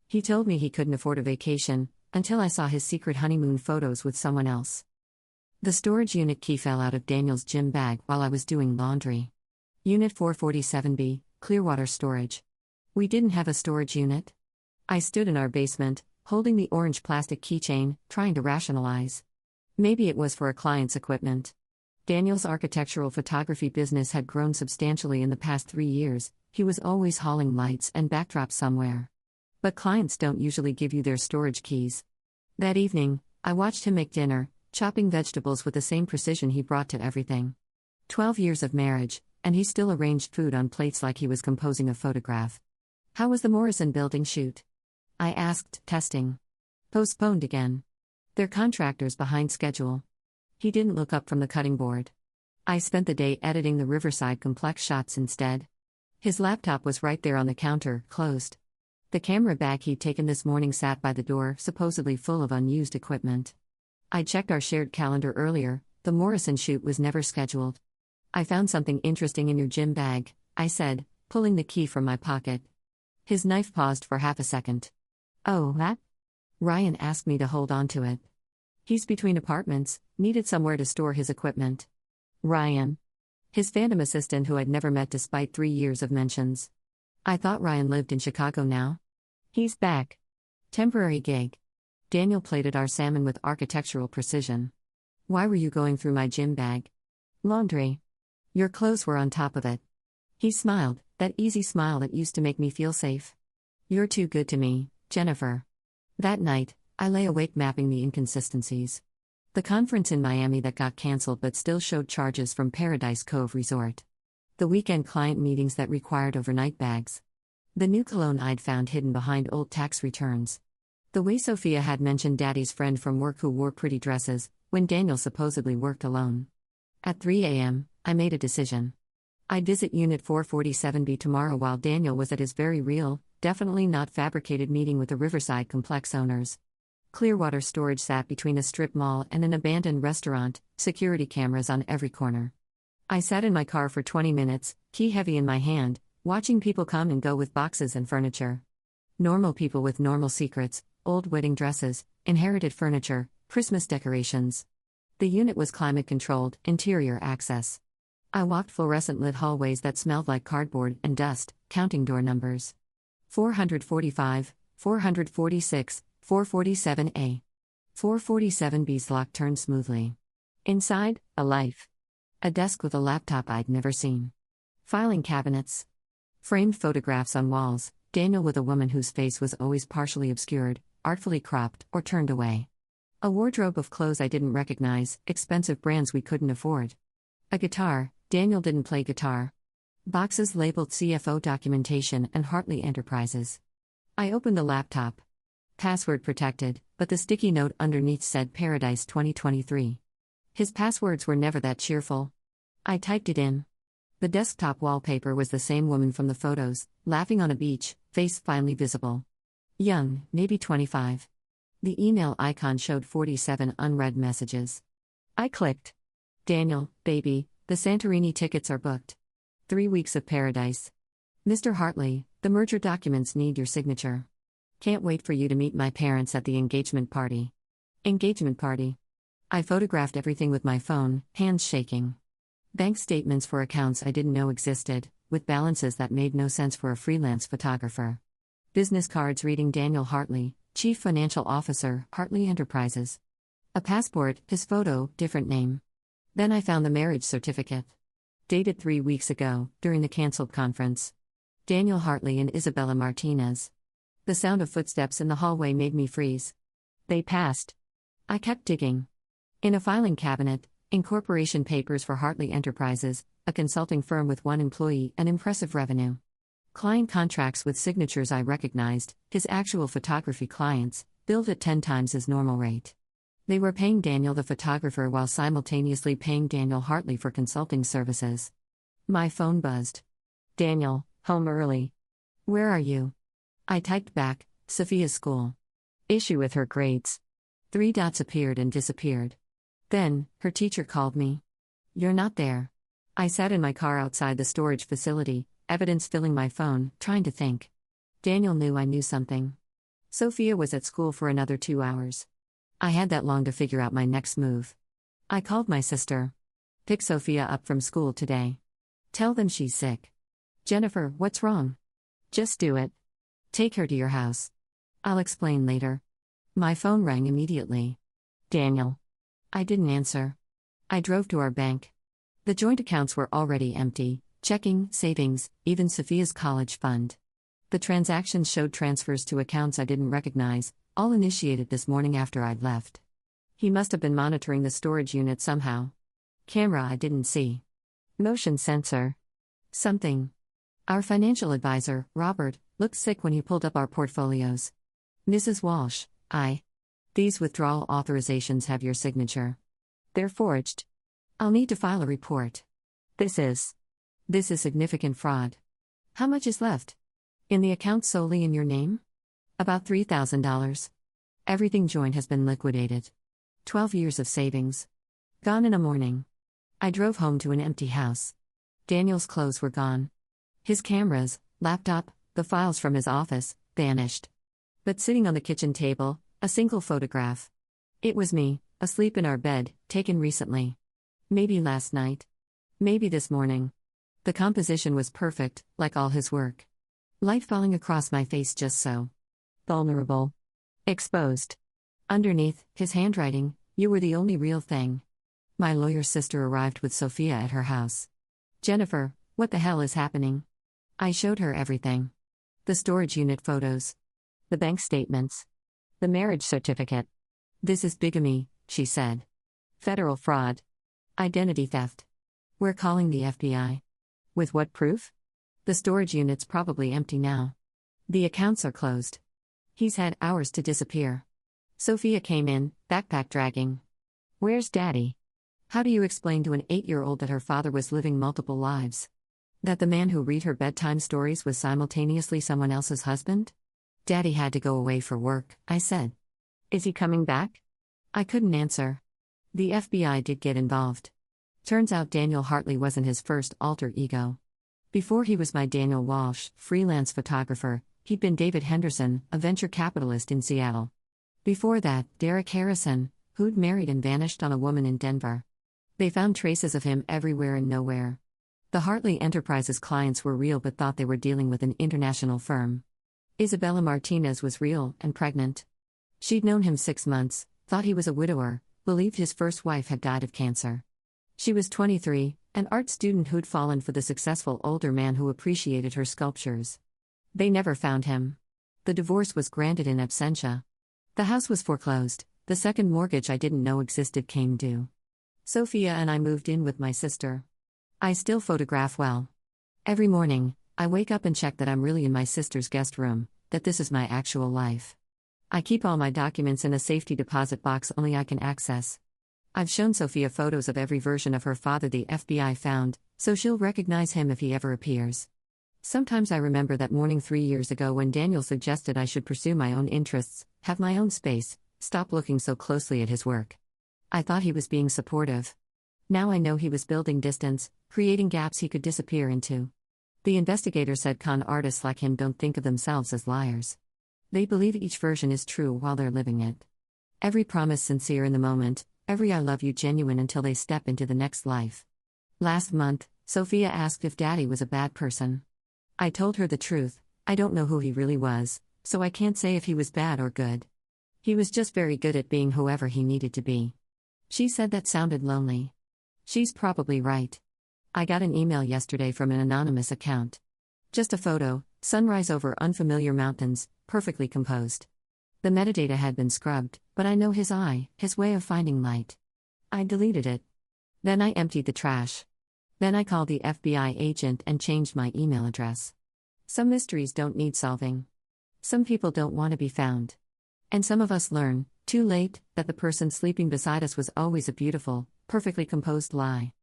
He told me he couldn't afford a vacation, until I saw his secret honeymoon photos with someone else. The storage unit key fell out of Daniel's gym bag while I was doing laundry. Unit 447B, Clearwater Storage. We didn't have a storage unit. I stood in our basement, holding the orange plastic keychain, trying to rationalize. Maybe it was for a client's equipment. Daniel's architectural photography business had grown substantially in the past 3 years. He was always hauling lights and backdrops somewhere. But clients don't usually give you their storage keys. That evening, I watched him make dinner, chopping vegetables with the same precision he brought to everything. 12 years of marriage, and he still arranged food on plates like he was composing a photograph. How was the Morrison building shoot? I asked, testing. Postponed again. They're contractors behind schedule. He didn't look up from the cutting board. I spent the day editing the Riverside complex shots instead. His laptop was right there on the counter, closed. The camera bag he'd taken this morning sat by the door, supposedly full of unused equipment. I checked our shared calendar earlier. The Morrison shoot was never scheduled. I found something interesting in your gym bag, I said, pulling the key from my pocket. His knife paused for half a second. Oh, that? Ryan asked me to hold on to it. He's between apartments, needed somewhere to store his equipment. Ryan. His phantom assistant who I'd never met despite 3 years of mentions. I thought Ryan lived in Chicago now. He's back. Temporary gig. Daniel plated our salmon with architectural precision. Why were you going through my gym bag? Laundry. Your clothes were on top of it. He smiled, that easy smile that used to make me feel safe. You're too good to me, Jennifer. That night, I lay awake mapping the inconsistencies. The conference in Miami that got canceled but still showed charges from Paradise Cove Resort. The weekend client meetings that required overnight bags. The new cologne I'd found hidden behind old tax returns. The way Sophia had mentioned Daddy's friend from work who wore pretty dresses, when Daniel supposedly worked alone. At 3 a.m., I made a decision. I'd visit Unit 447B tomorrow while Daniel was at his very real, definitely not fabricated meeting with the Riverside complex owners. Clearwater Storage sat between a strip mall and an abandoned restaurant, security cameras on every corner. I sat in my car for 20 minutes, key heavy in my hand, watching people come and go with boxes and furniture. Normal people with normal secrets, old wedding dresses, inherited furniture, Christmas decorations. The unit was climate-controlled, interior access. I walked fluorescent-lit hallways that smelled like cardboard and dust, counting door numbers. 445, 446, 447A. 447B's lock turned smoothly. Inside, a life. A desk with a laptop I'd never seen. Filing cabinets. Framed photographs on walls, Daniel with a woman whose face was always partially obscured, artfully cropped, or turned away. A wardrobe of clothes I didn't recognize, expensive brands we couldn't afford. A guitar, Daniel didn't play guitar. Boxes labeled CFO documentation and Hartley Enterprises. I opened the laptop. Password protected, but the sticky note underneath said Paradise 2023. His passwords were never that cheerful. I typed it in. The desktop wallpaper was the same woman from the photos, laughing on a beach, face finely visible. Young, maybe 25. The email icon showed 47 unread messages. I clicked. Daniel, baby, the Santorini tickets are booked. 3 weeks of paradise. Mr. Hartley, the merger documents need your signature. Can't wait for you to meet my parents at the engagement party. Engagement party. I photographed everything with my phone, hands shaking. Bank statements for accounts I didn't know existed, with balances that made no sense for a freelance photographer. Business cards reading Daniel Hartley, Chief Financial Officer, Hartley Enterprises. A passport, his photo, different name. Then I found the marriage certificate. Dated 3 weeks ago, during the cancelled conference. Daniel Hartley and Isabella Martinez. The sound of footsteps in the hallway made me freeze. They passed. I kept digging. In a filing cabinet, incorporation papers for Hartley Enterprises, a consulting firm with 1 employee and impressive revenue. Client contracts with signatures I recognized, his actual photography clients, billed at 10 times his normal rate. They were paying Daniel the photographer while simultaneously paying Daniel Hartley for consulting services. My phone buzzed. Daniel, home early. Where are you? I typed back, Sophia's school. Issue with her grades. 3 dots appeared and disappeared. Then, her teacher called me. You're not there. I sat in my car outside the storage facility, evidence filling my phone, trying to think. Daniel knew I knew something. Sophia was at school for another 2 hours. I had that long to figure out my next move. I called my sister. Pick Sophia up from school today. Tell them she's sick. Jennifer, what's wrong? Just do it. Take her to your house. I'll explain later. My phone rang immediately. Daniel. I didn't answer. I drove to our bank. The joint accounts were already empty, checking, savings, even Sophia's college fund. The transactions showed transfers to accounts I didn't recognize, all initiated this morning after I'd left. He must have been monitoring the storage unit somehow. Camera I didn't see. Motion sensor. Something. Our financial advisor, Robert, looked sick when he pulled up our portfolios. Mrs. Walsh, These withdrawal authorizations have your signature. They're forged. I'll need to file a report. This is significant fraud. How much is left? In the account solely in your name? About $3,000. Everything joint has been liquidated. 12 years of savings. Gone in a morning. I drove home to an empty house. Daniel's clothes were gone. His cameras, laptop, the files from his office, vanished. But sitting on the kitchen table, a single photograph. It was me, asleep in our bed, taken recently. Maybe last night. Maybe this morning. The composition was perfect, like all his work. Light falling across my face just so. Vulnerable. Exposed. Underneath, his handwriting, "You were the only real thing." My lawyer's sister arrived with Sophia at her house. Jennifer, what the hell is happening? I showed her everything. The storage unit photos. The bank statements. The marriage certificate. This is bigamy, she said. Federal fraud. Identity theft. We're calling the FBI. With what proof? The storage unit's probably empty now. The accounts are closed. He's had hours to disappear. Sophia came in, backpack dragging. Where's Daddy? How do you explain to an 8-year-old that her father was living multiple lives? That the man who read her bedtime stories was simultaneously someone else's husband? Daddy had to go away for work, I said. Is he coming back? I couldn't answer. The FBI did get involved. Turns out Daniel Hartley wasn't his first alter ego. Before he was my Daniel Walsh, freelance photographer, he'd been David Henderson, a venture capitalist in Seattle. Before that, Derek Harrison, who'd married and vanished on a woman in Denver. They found traces of him everywhere and nowhere. The Hartley Enterprises clients were real but thought they were dealing with an international firm. Isabella Martinez was real and pregnant. She'd known him 6 months, thought he was a widower, believed his first wife had died of cancer. She was 23, an art student who'd fallen for the successful older man who appreciated her sculptures. They never found him. The divorce was granted in absentia. The house was foreclosed, the second mortgage I didn't know existed came due. Sophia and I moved in with my sister. I still photograph well. Every morning, I wake up and check that I'm really in my sister's guest room, that this is my actual life. I keep all my documents in a safety deposit box only I can access. I've shown Sophia photos of every version of her father the FBI found, so she'll recognize him if he ever appears. Sometimes I remember that morning 3 years ago when Daniel suggested I should pursue my own interests, have my own space, stop looking so closely at his work. I thought he was being supportive. Now I know he was building distance, creating gaps he could disappear into. The investigator said con artists like him don't think of themselves as liars. They believe each version is true while they're living it. Every promise sincere in the moment, every I love you genuine until they step into the next life. Last month, Sophia asked if Daddy was a bad person. I told her the truth, I don't know who he really was, so I can't say if he was bad or good. He was just very good at being whoever he needed to be. She said that sounded lonely. She's probably right. I got an email yesterday from an anonymous account. Just a photo, sunrise over unfamiliar mountains, perfectly composed. The metadata had been scrubbed, but I know his eye, his way of finding light. I deleted it. Then I emptied the trash. Then I called the FBI agent and changed my email address. Some mysteries don't need solving. Some people don't want to be found. And some of us learn, too late, that the person sleeping beside us was always a beautiful, perfectly composed lie.